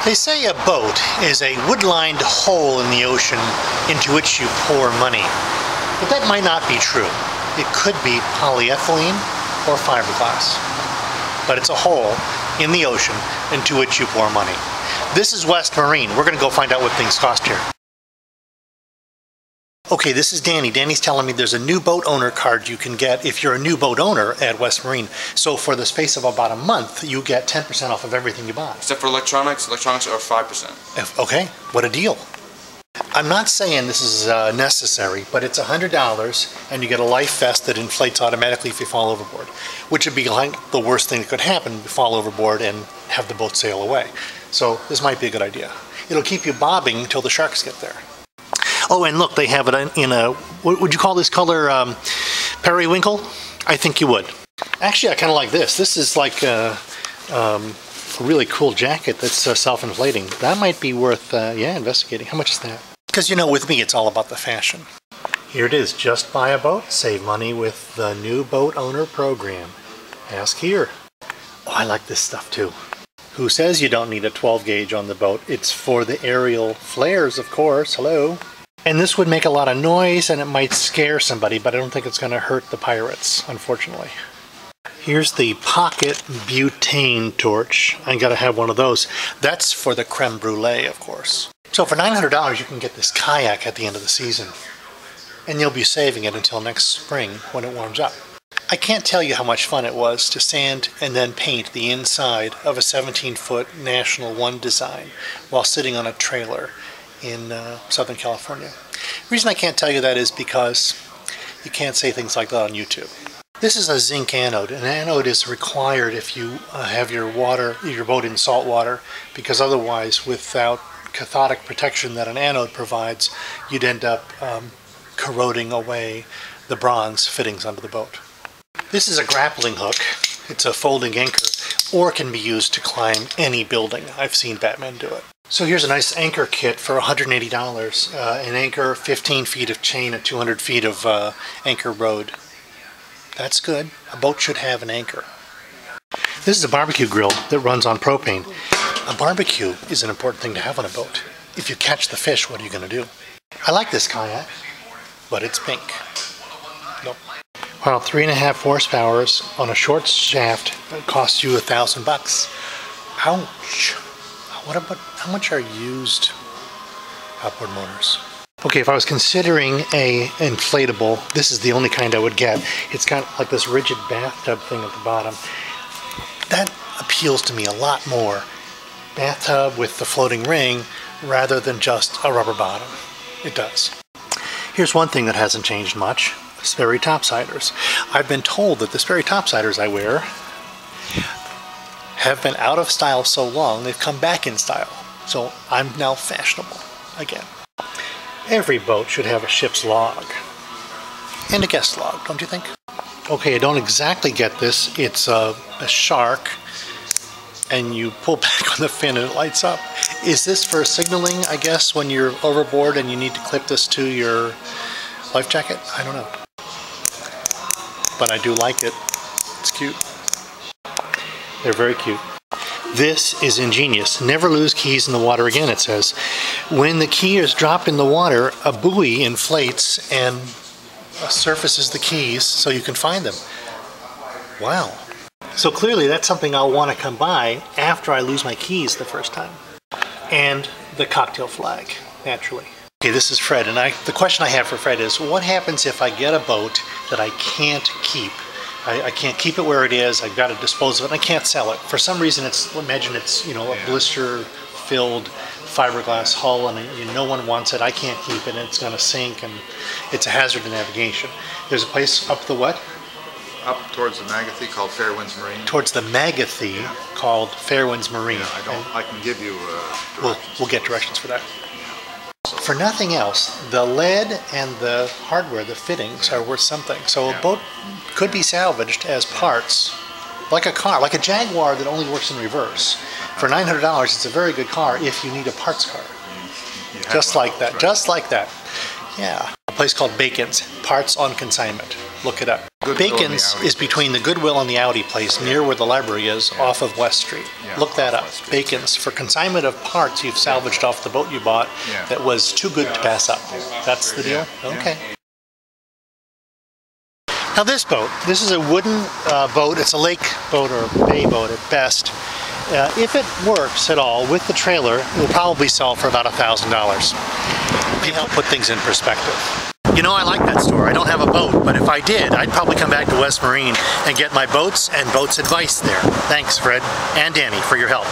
They say a boat is a wood-lined hole in the ocean into which you pour money. But that might not be true. It could be polyethylene or fiberglass. But it's a hole in the ocean into which you pour money. This is West Marine. We're going to go find out what things cost here. Okay, this is Danny. Danny's telling me there's a new boat owner card you can get if you're a new boat owner at West Marine. So for the space of about a month, you get 10% off of everything you buy. Except for electronics. Electronics are 5%. Okay, what a deal. I'm not saying this is necessary, but it's $100 and you get a life vest that inflates automatically if you fall overboard, which would be like the worst thing that could happen, fall overboard and have the boat sail away. So this might be a good idea. It'll keep you bobbing until the sharks get there. Oh, and look, they have it in a, what would you call this color, periwinkle? I think you would. Actually, I kind of like this. This is like a really cool jacket that's self-inflating. That might be worth, yeah, investigating. How much is that? Because, you know, with me, it's all about the fashion. Here it is. Just buy a boat, save money with the new boat owner program. Ask here. Oh, I like this stuff, too. Who says you don't need a 12 gauge on the boat? It's for the aerial flares, of course. Hello. And this would make a lot of noise and it might scare somebody, but I don't think it's going to hurt the pirates, unfortunately. Here's the pocket butane torch. I gotta have one of those. That's for the creme brulee, of course. So for $900 you can get this kayak at the end of the season. And you'll be saving it until next spring when it warms up. I can't tell you how much fun it was to sand and then paint the inside of a 17-foot National One design while sitting on a trailer in Southern California. The reason I can't tell you that is because you can't say things like that on YouTube. This is a zinc anode. An anode is required if you have your boat in salt water, because otherwise, without cathodic protection that an anode provides, you'd end up corroding away the bronze fittings under the boat. This is a grappling hook. It's a folding anchor, or it can be used to climb any building. I've seen Batman do it. So here's a nice anchor kit for $180. An anchor, 15 feet of chain, and 200 feet of anchor rode. That's good. A boat should have an anchor. This is a barbecue grill that runs on propane. A barbecue is an important thing to have on a boat. If you catch the fish, what are you going to do? I like this kayak, but it's pink. Nope. Well, 3.5 horsepower on a short shaft costs you $1,000. Ouch. How much are used outboard motors? Okay, if I was considering a inflatable, this is the only kind I would get. It's got like this rigid bathtub thing at the bottom. That appeals to me a lot more. Bathtub with the floating ring rather than just a rubber bottom. It does. Here's one thing that hasn't changed much. Sperry topsiders. I've been told that the Sperry topsiders I wear have been out of style so long they've come back in style. So I'm now fashionable again. Every boat should have a ship's log. And a guest log, don't you think? Okay, I don't exactly get this. It's a shark, and you pull back on the fin and it lights up. Is this for signaling, I guess, when you're overboard and you need to clip this to your life jacket? I don't know. But I do like it. It's cute. They're very cute. This is ingenious. Never lose keys in the water again, it says. When the key is dropped in the water, a buoy inflates and surfaces the keys so you can find them. Wow. So clearly that's something I'll want to come by after I lose my keys the first time. And the cocktail flag, naturally. Okay, this is Fred, and the question I have for Fred is, what happens if I get a boat that I can't keep? I can't keep it where it is, I've got to dispose of it, and I can't sell it. For some reason, imagine it's, you know, a blister-filled fiberglass hull, and no one wants it, I can't keep it, and it's going to sink, and it's a hazard to navigation. There's a place up the what? Up towards the Magathie called Fairwinds Marine. Towards the Magathie called Fairwinds Marine. Yeah, I can give you directions. We'll get directions for that. For nothing else, the lead and the hardware, the fittings, are worth something. So a boat could be salvaged as parts, like a car, like a Jaguar that only works in reverse. For $900, it's a very good car if you need a parts car. Just like that, just like that. Yeah. A place called Bacon's, Parts on Consignment. Look it up. Goodwill and the Bacon's Audi is between the Goodwill and the Audi place, near where the library is, off of West Street. Yeah, Look that off up. West Street. Bacon's for consignment of parts you've salvaged off the boat you bought Yeah. that was too good to pass up. That's the deal? Yeah. Okay. Now this boat, this is a wooden boat. It's a lake boat or a bay boat at best. If it works at all with the trailer, it will probably sell for about $1,000. May help put things in perspective. You know, I like that store. I don't have a boat, but if I did, I'd probably come back to West Marine and get my boats and boats advice there. Thanks, Fred and Danny, for your help.